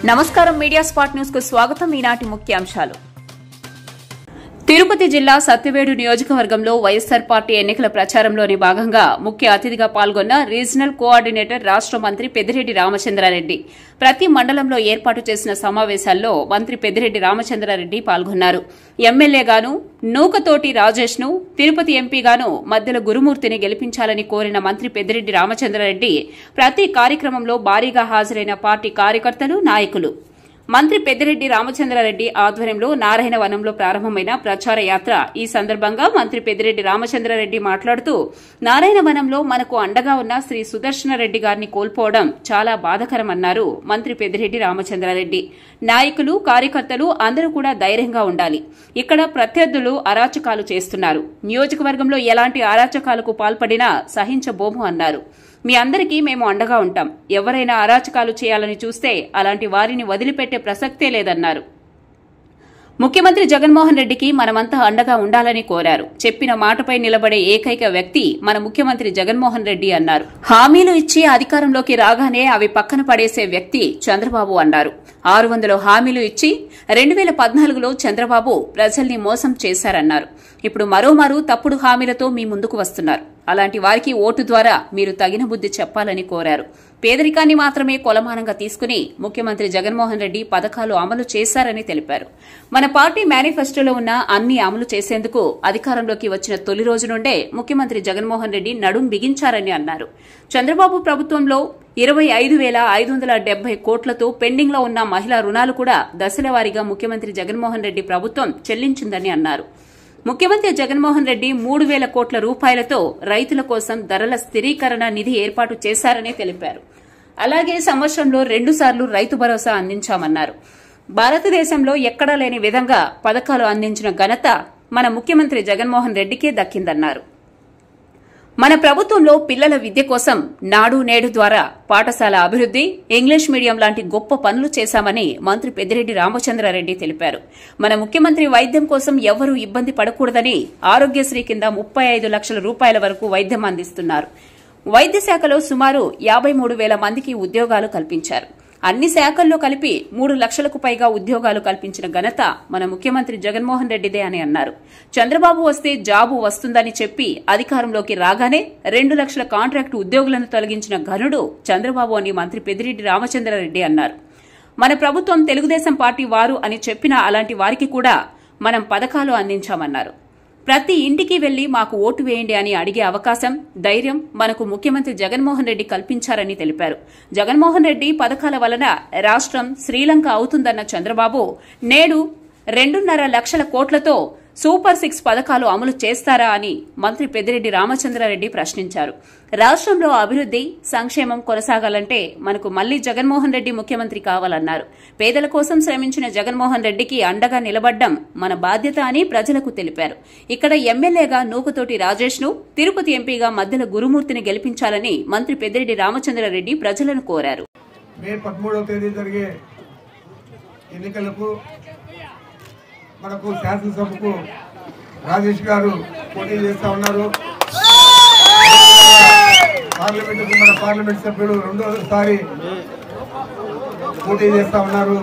నమస్కారం media spot news కు స్వాగతం. ఈనాటి ముఖ్యాంశాలు. తిరుపతి జిల్లా సత్యవేడు నియోజకవర్గంలో వైఎస్సార్ పార్టీ ఎన్నికల ప్రచారంలోని భాగంగా ముఖ్య అతిథిగా పాల్గొన్న రీజనల్ కోఆర్డినేటర్ రాష్ట మంత్రి పెద్దిరెడ్డి రామచంద్రారెడ్డి ప్రతి మండలంలో ఏర్పాటు చేసిన సమావేశాల్లో మంత్రి పెద్దిరెడ్డి రామచంద్రారెడ్డి పాల్గొన్నారు. ఎమ్మెల్యేగాను నూకతోటి రాజేష్ ను, తిరుపతి ఎంపీగాను మద్దెల గురుమూర్తిని గెలిపించాలని కోరిన మంత్రి పెద్దిరెడ్డి రామచంద్రారెడ్డి ప్రతి కార్యక్రమంలో భారీగా హాజరైన పార్టీ కార్యకర్తలు, నాయకులు. మంత్రి పెద్దిరెడ్డి రామచంద్రారెడ్డి ఆధ్వర్యంలో నారాయణవనంలో ప్రారంభమైన ప్రచార యాత్ర. ఈ సందర్భంగా మంత్రి పెద్దిరెడ్డి రామచంద్రారెడ్డి మాట్లాడుతూ, నారాయణవనంలో మనకు అండగా ఉన్న శ్రీ సుదర్శనరెడ్డి గారిని కోల్పోవడం చాలా బాధాకరమన్నారు. మంత్రి పెద్దిరెడ్డి రామచంద్రారెడ్డి నాయకులు, కార్యకర్తలు అందరూ కూడా ధైర్యంగా ఉండాలి. ఇక్కడ ప్రత్యర్థులు అరాచకాలు చేస్తున్నారు. నియోజకవర్గంలో ఎలాంటి అరాచకాలకు పాల్పడినా సహించబోము అన్నారు. మీ అందరికీ మేము అండగా ఉంటాం. ఎవరైనా అరాచకాలు చేయాలని చూస్తే అలాంటి వారిని వదిలిపెట్టే ప్రసక్తే లేదన్నారు. ముఖ్యమంత్రి జగన్మోహన్ రెడ్డికి మనమంతా అండగా ఉండాలని కోరారు. చెప్పిన మాటపై నిలబడే ఏకైక వ్యక్తి మన ముఖ్యమంత్రి జగన్మోహన్ రెడ్డి అన్నారు. హామీలు ఇచ్చి అధికారంలోకి రాగానే అవి పక్కన పడేసే వ్యక్తి చంద్రబాబు అన్నారు. 600 హామీలు ఇచ్చి 2014లో చంద్రబాబు ప్రజల్ని మోసం చేశారన్నారు. ఇప్పుడు మరోమారు తప్పుడు హామీలతో మీ ముందుకు వస్తున్నారు. అలాంటి వారికి ఓటు ద్వారా మీరు తగిన బుద్ది చెప్పాలని కోరారు. పేదరికాన్ని మాత్రమే కొలమానంగా తీసుకుని ముఖ్యమంత్రి జగన్మోహన్ రెడ్డి పథకాలు అమలు చేశారని తెలిపారు. మన పార్టీ మేనిఫెస్టోలో ఉన్న అన్ని అమలు చేసేందుకు అధికారంలోకి వచ్చిన తొలి రోజు నుండే ముఖ్యమంత్రి జగన్మోహన్ రెడ్డి నడుం బిగించారని అన్నారు. చంద్రబాబు ప్రభుత్వంలో 25,570 కోట్లతో పెండింగ్ లో ఉన్న మహిళా రుణాలు కూడా దశలవారీగా ముఖ్యమంత్రి జగన్మోహన్ రెడ్డి ప్రభుత్వం చెల్లించిందని అన్నారు. ముఖ్యమంత్రి జగన్మోహన్ రెడ్డి 3,000 కోట్ల రూపాయలతో రైతుల కోసం ధరల స్థిరీకరణ నిధి ఏర్పాటు చేశారని తెలిపారు. అలాగే సంవత్సరంలో 2 సార్లు రైతు భరోసా అందించామన్నారు. భారతదేశంలో ఎక్కడా లేని విధంగా పథకాలు అందించిన ఘనత మన ముఖ్యమంత్రి జగన్మోహన్ రెడ్డికే దక్కిందన్నారు. మన ప్రభుత్వంలో పిల్లల విద్య కోసం నాడు నేడు ద్వారా పాఠశాల అభివృద్ది, ఇంగ్లీష్ మీడియం లాంటి గొప్ప పనులు చేశామని మంత్రి పెద్దిరెడ్డి రామచంద్రారెడ్డి తెలిపారు. మన ముఖ్యమంత్రి వైద్యం కోసం ఎవరూ ఇబ్బంది పడకూడదని ఆరోగ్యశ్రీ కింద 35 లక్షల రూపాయల వరకు వైద్యం అందిస్తున్నారు. వైద్య శాఖలో సుమారు 53,000 మందికి ఉద్యోగాలు కల్పించారు. అన్ని శాఖల్లో కలిపి 3 లక్షలకు పైగా ఉద్యోగాలు కల్పించిన ఘనత మన ముఖ్యమంత్రి జగన్మోహన్ రెడ్డిదే అని అన్నారు. చంద్రబాబు వస్తే జాబు వస్తుందని చెప్పి అధికారంలోకి రాగానే 2 లక్షల కాంట్రాక్టు ఉద్యోగులను తొలగించిన ఘనుడు చంద్రబాబు అని మంత్రి పెద్దిరెడ్డి రామచంద్రారెడ్డి అన్నారు. మన ప్రభుత్వం తెలుగుదేశం పార్టీ వారు అని చెప్పిన అలాంటి వారికి కూడా మనం పథకాలు అందించామన్నారు. ప్రతి ఇంటికి వెళ్లి మాకు ఓటు వేయండి అని అడిగే అవకాశం, ధైర్యం మనకు ముఖ్యమంత్రి జగన్మోహన్ రెడ్డి కల్పించారని తెలిపారు. జగన్మోహన్ రెడ్డి పథకాల వలన రాష్ట్రం శ్రీలంక అవుతుందన్న చంద్రబాబు నేడు 2.5 లక్షల కోట్లతో సూపర్ 6 పథకాలు అమలు చేస్తారా అని మంత్రి పెద్దిరెడ్డి రామచంద్రారెడ్డి ప్రశ్నించారు. రాష్ట్రంలో అభివృద్ది, సంక్షేమం కొనసాగాలంటే మనకు మళ్లీ జగన్మోహన్ రెడ్డి ముఖ్యమంత్రి కావాలన్నారు. పేదల కోసం శ్రమించిన జగన్మోహన్ రెడ్డికి అండగా నిలబడ్డం మన బాధ్యత అని ప్రజలకు తెలిపారు. ఇక్కడ ఎమ్మెల్యేగా నూకతోటి రాజేష్ ను, తిరుపతి ఎంపీగా మద్దెల గురుమూర్తిని గెలిపించాలని మంత్రి పెద్దిరెడ్డి రామచంద్రారెడ్డి ప్రజలను కోరారు. మే 13వ తేదీ జరిగే ఎన్నికలకు మనకు శాసనసభకు రాజేష్ గారు పోటీ చేస్తా ఉన్నారు. పార్లమెంటుకు మన పార్లమెంట్ సభ్యులు రెండోసారి పోటీ చేస్తా ఉన్నారు.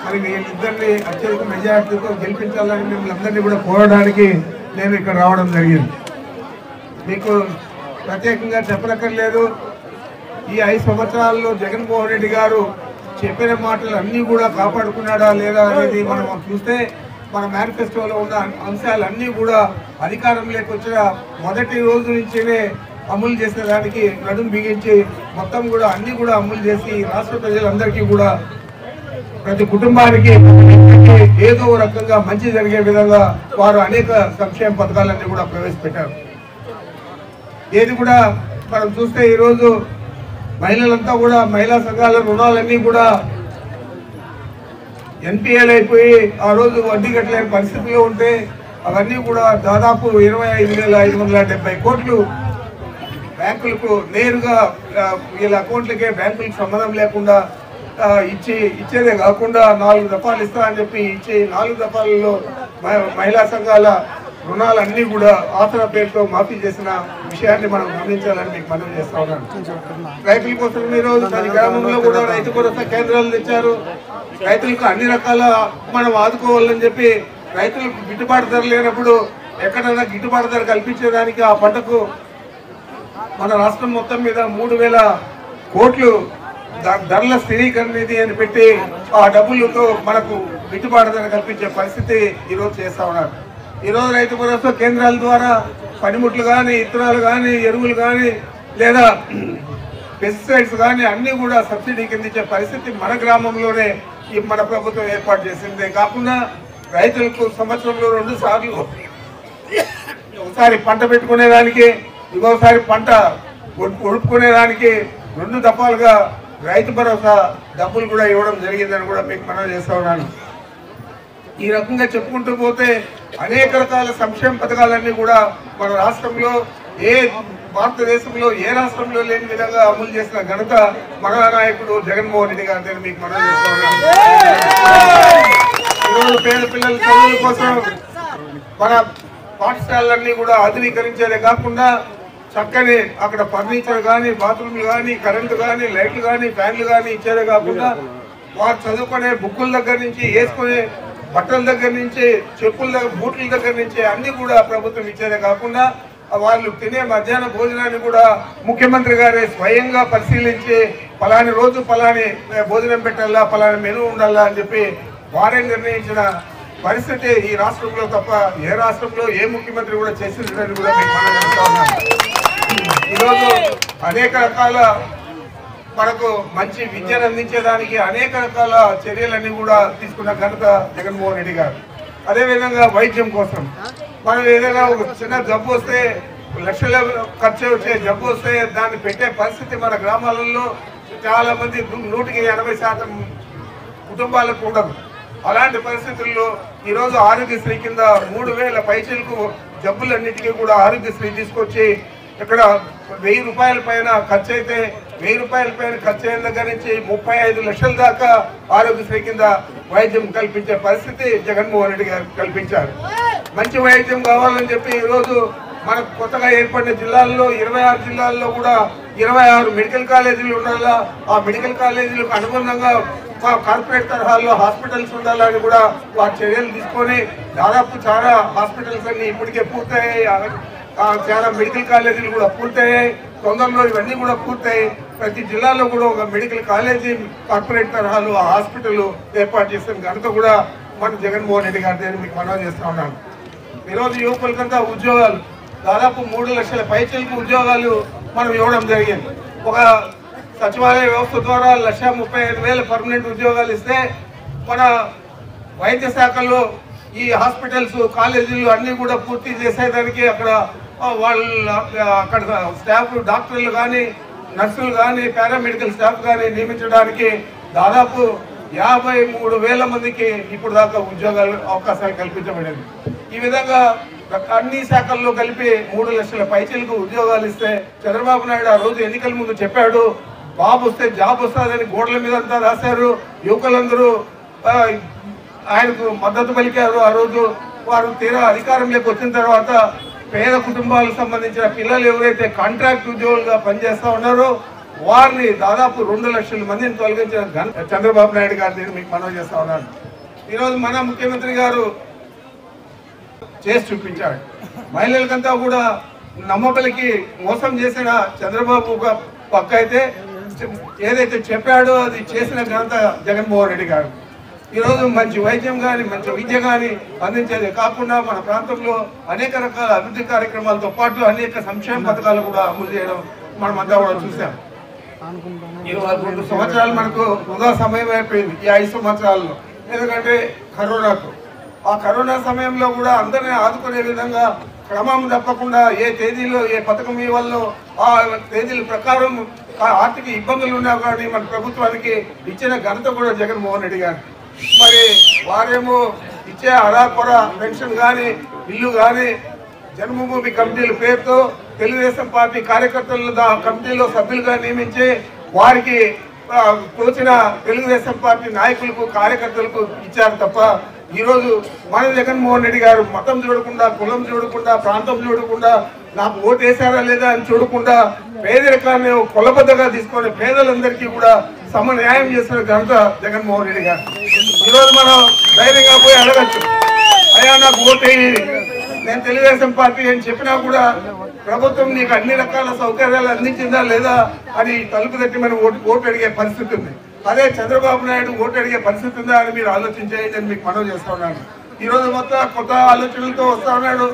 మరి వీళ్ళిద్దరిని అత్యధిక మెజార్టీతో గెలిపించాలని మిమ్మల్ని అందరినీ కూడా కోరడానికి నేను ఇక్కడ రావడం జరిగింది. మీకు ప్రత్యేకంగా చెప్పనక్కర్లేదు. ఈ 5 సంవత్సరాల్లో జగన్మోహన్ రెడ్డి గారు చెప్పిన మాటలు అన్నీ కూడా కాపాడుకున్నాడా లేదా అనేది మనం చూస్తే మన మేనిఫెస్టోలో ఉన్న అంశాలన్నీ కూడా అధికారంలోకి వచ్చిన మొదటి రోజు నుంచినే అమలు చేసేదానికి నడుం బిగించి మొత్తం కూడా అన్ని కూడా అమలు చేసి రాష్ట్ర ప్రజలందరికీ కూడా ప్రతి కుటుంబానికి ఏదో రకంగా మంచి జరిగే విధంగా వారు అనేక సంక్షేమ పథకాలన్నీ కూడా ప్రవేశపెట్టారు. ఏది కూడా మనం చూస్తే ఈరోజు మహిళలంతా కూడా మహిళా సంఘాల రుణాలన్నీ కూడా ఎన్పిఎల్ అయిపోయి ఆ రోజు వడ్డీ కట్టలేని పరిస్థితిలో ఉంటే అవన్నీ కూడా దాదాపు 25,570 కోట్లు బ్యాంకులకు నేరుగా వీళ్ళ అకౌంట్లకే బ్యాంకులకు సంబంధం లేకుండా ఇచ్చేదే కాకుండా 4 దఫాలు ఇస్తా అని చెప్పి ఇచ్చి 4 దఫాలలో మహిళా సంఘాల రుణాలన్నీ కూడా ఆసరా పేరుతో మాఫీ చేసిన విషయాన్ని మనం గమనించాలని మీకు మనవి చేస్తా ఉన్నాను. రైతుల కోసం ఈరోజు ప్రతి గ్రామంలో కూడా రైతు భరోసా కేంద్రాలు తెచ్చారు. రైతులకు అన్ని రకాల మనం ఆదుకోవాలని చెప్పి రైతులకు గిట్టుబాటు ధర లేనప్పుడు ఎక్కడైనా గిట్టుబాటు ధర కల్పించేదానికి ఆ పంటకు మన రాష్ట్రం మొత్తం మీద 3,000 కోట్లు ధరల స్థిరీకరణ నిధి అని పెట్టి ఆ డబ్బులతో మనకు గిట్టుబాటు ధర కల్పించే పరిస్థితి ఈరోజు చేస్తా ఉన్నారు. ఈరోజు రైతు భరోసా కేంద్రాల ద్వారా పనిముట్లు కానీ, ఇత్తనాలు కానీ, ఎరువులు కానీ లేదా పెస్టిసైడ్స్ కానీ అన్నీ కూడా సబ్సిడీ కింద ఇచ్చే పరిస్థితి మన గ్రామంలోనే మన ప్రభుత్వం ఏర్పాటు చేసిందే కాకుండా రైతులకు సంవత్సరంలో 2 సార్లు ఒకసారి పంట పెట్టుకునేదానికి, ఇంకోసారి పంట ఒడుపుకునేదానికి 2 దఫాలుగా రైతు భరోసా డబ్బులు కూడా ఇవ్వడం జరిగిందని కూడా మీకు మనవి చేస్తా ఉన్నాను. ఈ రకంగా చెప్పుకుంటూ పోతే అనేక రకాల సంక్షేమ పథకాలన్నీ కూడా మన రాష్ట్రంలో భారతదేశంలో ఏ రాష్ట్రంలో లేని విధంగా అమలు చేసిన ఘనత మన నాయకుడు జగన్మోహన్ రెడ్డి గారిని మీకు మనవి చేస్తా ఉన్నాను. ఈరోజు పేద పిల్లల చదువుల కోసం మన పాఠశాలలన్నీ కూడా ఆధునీకరించేదే కాకుండా చక్కని అక్కడ ఫర్నిచర్ కానీ, బాత్రూమ్లు కానీ, కరెంటు కానీ, లైట్లు కానీ, ఫ్యాన్లు కానీ ఇచ్చేదే కాకుండా వారు చదువుకునే బుక్కుల దగ్గర నుంచి, వేసుకునే బట్టల దగ్గర నుంచి, చెప్పుల దగ్గర, బూట్ల దగ్గర నుంచి అన్ని కూడా ప్రభుత్వం ఇచ్చేదే కాకుండా వాళ్ళు తినే మధ్యాహ్న భోజనాన్ని కూడా ముఖ్యమంత్రి గారే స్వయంగా పరిశీలించి పలాని రోజు పలాని భోజనం పెట్టాలా, పలాని మెనూ ఉండాలా అని చెప్పి వారే నిర్ణయించిన పరిస్థితి ఈ రాష్ట్రంలో తప్ప ఏ రాష్ట్రంలో ఏ ముఖ్యమంత్రి కూడా చేసిందని కూడా మీకు మనం చెప్తా ఉన్నాం. ఈరోజు అనేక రకాల మనకు మంచి విద్యను అందించేదానికి అనేక రకాల చర్యలన్నీ కూడా తీసుకున్న ఘనత జగన్మోహన్ రెడ్డి గారు. అదేవిధంగా వైద్యం కోసం మనం ఏదైనా ఒక చిన్న జబ్బు వస్తే లక్షల ఖర్చు వచ్చే జబ్బు వస్తే దాన్ని పెట్టే పరిస్థితి మన గ్రామాలలో చాలా మంది 100% కుటుంబాలకు ఉండదు. అలాంటి పరిస్థితుల్లో ఈరోజు ఆరోగ్యశ్రీ కింద 3,000 పైసలకు జబ్బులన్నిటికీ కూడా ఆరోగ్యశ్రీ తీసుకొచ్చి ఇక్కడ 1,000 రూపాయల పైన ఖర్చు అయితే 1,000 రూపాయల పైన ఖర్చు అయిన దగ్గర నుంచి 35 లక్షల దాకా ఆరోగ్యశ్రీ కింద వైద్యం కల్పించే పరిస్థితి జగన్మోహన్ రెడ్డి గారు కల్పించారు. మంచి వైద్యం కావాలని చెప్పి ఈరోజు మనకు కొత్తగా ఏర్పడిన జిల్లాల్లో 26 జిల్లాల్లో కూడా 26 మెడికల్ కాలేజీలు ఉండాలా. ఆ మెడికల్ కాలేజీలకు అనుగుణంగా కార్పొరేట్ తరహాలో హాస్పిటల్స్ ఉండాలని కూడా వారి చర్యలు తీసుకొని దాదాపు చాలా హాస్పిటల్స్ అన్ని ఇప్పటికే పూర్తయ్యాయి. చాలా మెడికల్ కాలేజీలు కూడా పూర్తయ్యాయి. తొందరలో ఇవన్నీ కూడా పూర్తయి ప్రతి జిల్లాలో కూడా ఒక మెడికల్ కాలేజీ కార్పొరేట్ తరహాలో హాస్పిటల్ ఏర్పాటు చేసిన ఘనత కూడా మన జగన్మోహన్ రెడ్డి గారి మీకు మనవి చేస్తా ఉన్నాను. ఈరోజు యువకులకంతా ఉద్యోగాలు దాదాపు 3 లక్షల పైచలకు ఉద్యోగాలు మనం ఇవ్వడం జరిగింది. ఒక సచివాలయ వ్యవస్థ ద్వారా 1,35,000 పర్మనెంట్ ఉద్యోగాలు ఇస్తే మన వైద్య శాఖలో ఈ హాస్పిటల్స్, కాలేజీలు అన్నీ కూడా పూర్తి చేసేదానికి అక్కడ అక్కడ స్టాఫ్, డాక్టర్లు కానీ, నర్సులు కానీ, పారామెడికల్ స్టాఫ్ కానీ నియమించడానికి దాదాపు 53,000 మందికి ఇప్పుడు దాకా ఉద్యోగాలు అవకాశాలు కల్పించబడింది. ఈ విధంగా అన్ని శాఖల్లో కలిపి 3 లక్షల పైచలకు ఉద్యోగాలు ఇస్తే చంద్రబాబు నాయుడు ఆ రోజు ఎన్నికల ముందు చెప్పాడు, బాబు వస్తే జాబ్ వస్తుందని గోడల మీద అంతా రాశారు. యువకులందరూ ఆయనకు మద్దతు పలికారు. ఆ రోజు వారు తీరా అధికారంలోకి వచ్చిన తర్వాత పేద కుటుంబాలకు సంబంధించిన పిల్లలు ఎవరైతే కాంట్రాక్ట్ ఉద్యోగులుగా పనిచేస్తూ ఉన్నారో వారిని దాదాపు 2 లక్షల మందిని తొలగించిన చంద్రబాబు నాయుడు గారిని మీకు మనవి చేస్తా ఉన్నాను. ఈరోజు మన ముఖ్యమంత్రి గారు చేసి చూపించాడు. మహిళలకంతా కూడా నమ్మబలికి మోసం చేసిన చంద్రబాబు ఒక పక్క అయితే ఏదైతే చెప్పాడో అది చేసిన ఘనత జగన్మోహన్ రెడ్డి గారు. ఈరోజు మంచి వైద్యం కానీ, మంచి విద్య కానీ అందించేది కాకుండా మన ప్రాంతంలో అనేక రకాల అభివృద్ధి కార్యక్రమాలతో పాటు అనేక సంక్షేమ పథకాలు కూడా అమలు చేయడం మనమంతా కూడా చూసాం. 2 సంవత్సరాలు మనకు వృధా సమయం అయిపోయింది ఈ 5 సంవత్సరాల్లో. ఎందుకంటే ఆ కరోనా సమయంలో కూడా అందరినీ ఆదుకునే విధంగా క్రమం తప్పకుండా ఏ తేదీలో ఏ పథకం ఇవ్వాలో ఆ తేదీల ప్రకారం ఆర్థిక ఇబ్బందులు ఉన్నా కానీ మన ప్రభుత్వానికి ఇచ్చిన ఘనత కూడా జగన్మోహన్ రెడ్డి గారు. మరి వారేమో ఇచ్చే అరాకొర పెన్షన్ కానీ, ఇల్లు కానీ, జన్మభూమి కమిటీల పేరుతో తెలుగుదేశం పార్టీ కమిటీలో సభ్యులుగా నియమించి వారికి తోచిన తెలుగుదేశం పార్టీ నాయకులకు, కార్యకర్తలకు ఇచ్చారు తప్ప ఈ రోజు మన జగన్మోహన్ రెడ్డి గారు మతం చూడకుండా, కులం చూడకుండా, ప్రాంతం చూడకుండా, నాకు ఓటు వేసారా లేదా అని చూడకుండా పేదరికాన్ని కొలబద్దగా తీసుకొని పేదలందరికీ కూడా సమన్యాయం చేస్తున్న ఘనత జగన్మోహన్ రెడ్డి గారు. ఈరోజు మనం ధైర్యంగా పోయి అడగచ్చు, అయ్యా నాకు ఓటు వేయి, నేను తెలుగుదేశం పార్టీ అని చెప్పినా కూడా ప్రభుత్వం నీకు అన్ని రకాల సౌకర్యాలు అందించిందా లేదా అని తలుపు తట్టి మనం ఓటు అడిగే పరిస్థితి ఉంది. అదే చంద్రబాబు నాయుడు ఓటు అడిగే పరిస్థితి ఉందా అని మీరు ఆలోచించేయండి అని మీకు మనవి చేస్తా ఉన్నాను. ఈ రోజు మొత్తం కొత్త ఆలోచనలతో వస్తా ఉన్నాడు.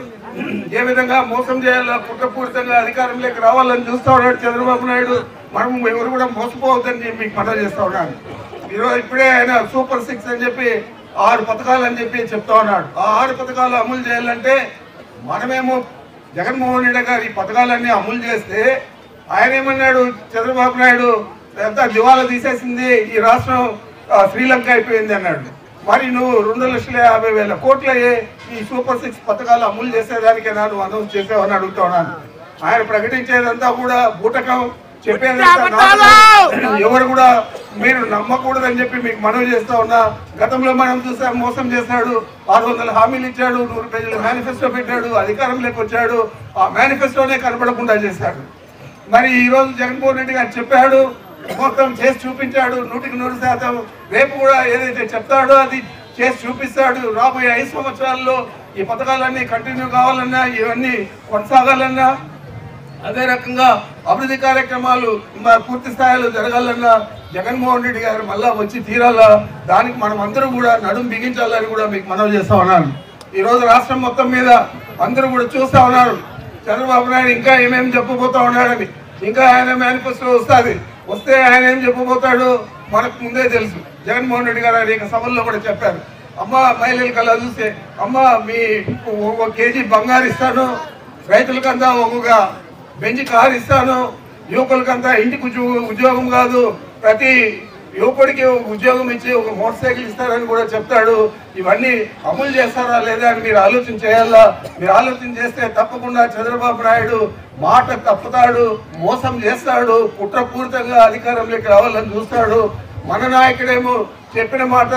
ఏ విధంగా మోసం చేయాలా, కుట్రపూరితంగా అధికారంలోకి రావాలని చూస్తా ఉన్నాడు చంద్రబాబు నాయుడు. మనం ఎవరు కూడా మోసపోవద్దని మీకు మనవి చేస్తా ఉన్నాను. ఈరోజు ఇప్పుడే ఆయన సూపర్ 6 అని చెప్పి 6 పథకాలు అని చెప్పి చెప్తా ఉన్నాడు. ఆ 6 పథకాలు అమలు చేయాలంటే మనమేమో జగన్మోహన్ రెడ్డి గారు ఈ పథకాలన్నీ అమలు చేస్తే ఆయన ఏమన్నాడు, చంద్రబాబు నాయుడు ఎంత దివాలా తీసేసింది, ఈ రాష్ట్రం శ్రీలంక అయిపోయింది అన్నాడు. మరి నువ్వు 2,50,000 కోట్ల ఈ సూపర్ 6 పథకాలు అమలు చేసేదానికైనా నువ్వు అనౌన్స్ చేసావని అడుగుతా ఉన్నాను. ఆయన ప్రకటించేదంతా కూడా బూటకం, చెప్పేదంతా ఎవరు కూడా మీరు నమ్మకూడదని చెప్పి మీకు మనవి చేస్తా ఉన్నా. గతంలో మనం చూసాం, మోసం చేశాడు, 600 హామీలు ఇచ్చాడు, 100 పేజీల మేనిఫెస్టో పెట్టాడు, అధికారంలోకి వచ్చాడు, ఆ మేనిఫెస్టోనే కనపడకుండా చేశాడు. మరి ఈ రోజు జగన్మోహన్ రెడ్డి గారు చెప్పాడు, మొత్తం చేసి చూపించాడు 100%. రేపు కూడా ఏదైతే చెప్తాడో అది చేసి చూపిస్తాడు. రాబోయే 5 సంవత్సరాల్లో ఈ పథకాలన్నీ కంటిన్యూ కావాలన్నా, ఇవన్నీ కొనసాగాలన్నా, అదే రకంగా అభివృద్ధి కార్యక్రమాలు పూర్తి స్థాయిలో జరగాలన్నా జగన్మోహన్ రెడ్డి గారు మళ్ళా వచ్చి తీరాలా. దానికి మనం అందరూ కూడా నడుం బిగించాలని కూడా మీకు మనవి చేస్తా ఉన్నాను. ఈ రోజు రాష్ట్రం మొత్తం మీద అందరూ కూడా చూస్తా ఉన్నారు చంద్రబాబు నాయుడు ఇంకా ఏమేమి చెప్పబోతా ఉన్నాడని. ఇంకా ఆయన మేనిఫెస్టో వస్తే ఆయన ఏం చెప్పబోతాడు మనకు ముందే తెలుసు. జగన్మోహన్ రెడ్డి గారు అనేక సభల్లో కూడా చెప్పారు, అమ్మ మహిళల కల్లా చూస్తే అమ్మ మీ 1 కేజీ బంగారు ఇస్తాను, రైతులకంతా ఒక్కొక్క బెంచ్ కారు ఇస్తాను, యువకులకంతా ఇంటికి ఉద్యోగం కాదు, ప్రతి యువకుడికి ఉద్యోగం ఇచ్చి 1 మోటార్ సైకిల్ ఇస్తారని కూడా చెప్తాడు. ఇవన్నీ అమలు చేస్తారా లేదా అని మీరు ఆలోచన చేయాలా. మీరు ఆలోచన చేస్తే తప్పకుండా చంద్రబాబు నాయుడు మాట తప్పుతాడు, మోసం చేస్తాడు, కుట్రపూరితంగా అధికారంలోకి రావాలని చూస్తాడు. మన నాయకుడేమో చెప్పిన మాట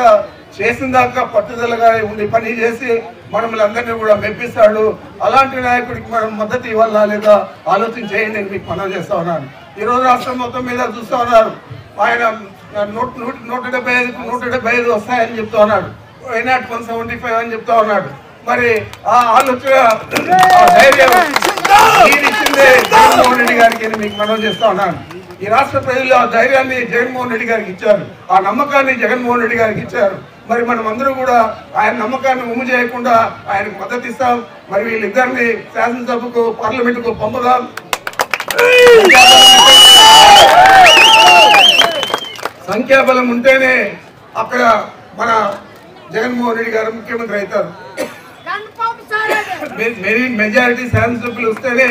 చేసిన దాకా పట్టుదలగా ఉండి పని చేసి మనల్ని అందరినీ కూడా మెప్పిస్తాడు. అలాంటి నాయకుడికి మనం మద్దతు ఇవ్వాలా లేదా ఆలోచన చేయండి నేను మీకు మనవి చేస్తా ఉన్నాను. ఈరోజు రాష్ట్రం మొత్తం మీద చూస్తా ఉన్నారు, ఆయన 175 వస్తాయని చెప్తా ఉన్నాడు, 175 అని చెప్తా ఉన్నాడు. మరి ఆ ఆలోచన ధైర్యం ఇచ్చిందే జగన్మోహన్ రెడ్డి గారికి మీకు మనవి చేస్తా ఉన్నాను. ఈ రాష్ట్ర ప్రజలు ఆ ధైర్యాన్ని జగన్మోహన్ రెడ్డి గారికి ఇచ్చారు, ఆ నమ్మకాన్ని జగన్మోహన్ రెడ్డి గారికి ఇచ్చారు. మరి మనం అందరూ కూడా ఆయన నమ్మకాన్ని ఉమ్ము చేయకుండా ఆయనకు మద్దతు ఇస్తాం. మరి వీళ్ళిద్దరిని శాసనసభకు, పార్లమెంటుకు పంపుదాం. సంఖ్యాబలం ఉంటేనే అక్కడ మన జగన్మోహన్ రెడ్డి గారు ముఖ్యమంత్రి అవుతారు. మెజారిటీ శాసనసభ్యులు వస్తేనే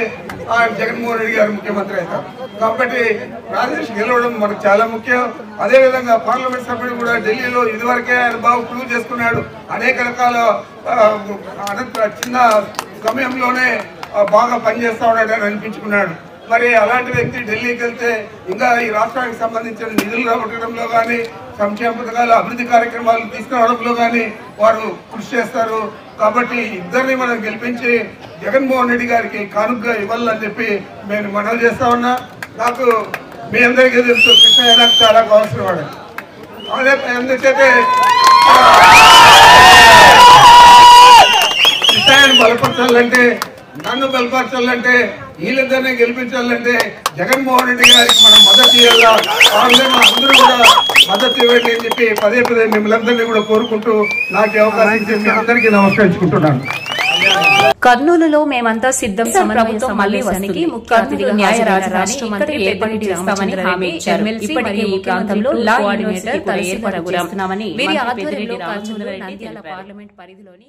జగన్మోహన్ రెడ్డి గారు ముఖ్యమంత్రి అవుతారు. కాబట్టి రాజేష్ గెలవడం మనకు చాలా ముఖ్యం. అదేవిధంగా పార్లమెంట్ సభ్యుడు కూడా ఢిల్లీలో ఇదివరకే ఆయన బాగా ప్రూవ్ చేసుకున్నాడు, అనేక రకాల చిన్న సమయంలోనే బాగా పనిచేస్తా ఉన్నాడు అని అనిపించుకున్నాడు. మరి అలాంటి వ్యక్తి ఢిల్లీకి వెళ్తే ఇంకా ఈ రాష్ట్రానికి సంబంధించిన నిధులు రాబట్టడంలో కానీ, సంక్షేమ పథకాలు, అభివృద్ధి కార్యక్రమాలు తీసుకురావడంలో కానీ వారు కృషి చేస్తారు. కాబట్టి ఇద్దరిని మనం గెలిపించి జగన్మోహన్ రెడ్డి గారికి కానుకగా ఇవ్వాలని చెప్పి నేను మనవి చేస్తా ఉన్నా. నాకు మీ అందరికీ తెలుసు, కృష్ణయ్య నాకు చాలా కావాల్సిన వాడు. అదే ఎందుకైతే కృష్ణయ్యను బలపరచాలంటే, నన్ను బలపరచాలంటే, వీళ్ళిద్దరినీ గెలిపించాలంటే జగన్మోహన్ రెడ్డి గారికి మనం మద్దతు ఇవ్వాలా. అందరూ కూడా మద్దతు ఇవ్వండి అని చెప్పి పదే మిమ్మల్ని అందరినీ కూడా కోరుకుంటూ నాకు అవకాశం ఇచ్చి మీ అందరికీ నమస్కరించుకుంటున్నాను. కర్నూలులో మేమంతా సిద్ధం, ప్రభుత్వం మళ్లీ వస్తుంది, ముఖ్య అతిథిగా న్యాయ రాష్ట్ర మంత్రి ఏర్పాటు చేస్తామని హామీ ఇచ్చారు. ఇప్పటికే ఈ ప్రాంతంలో లా కోఆర్డినేటర్ ఏర్పాటు చేస్తున్నామని వీరి ఆధ్వర్యంలో పార్లమెంట్ పరిధిలోని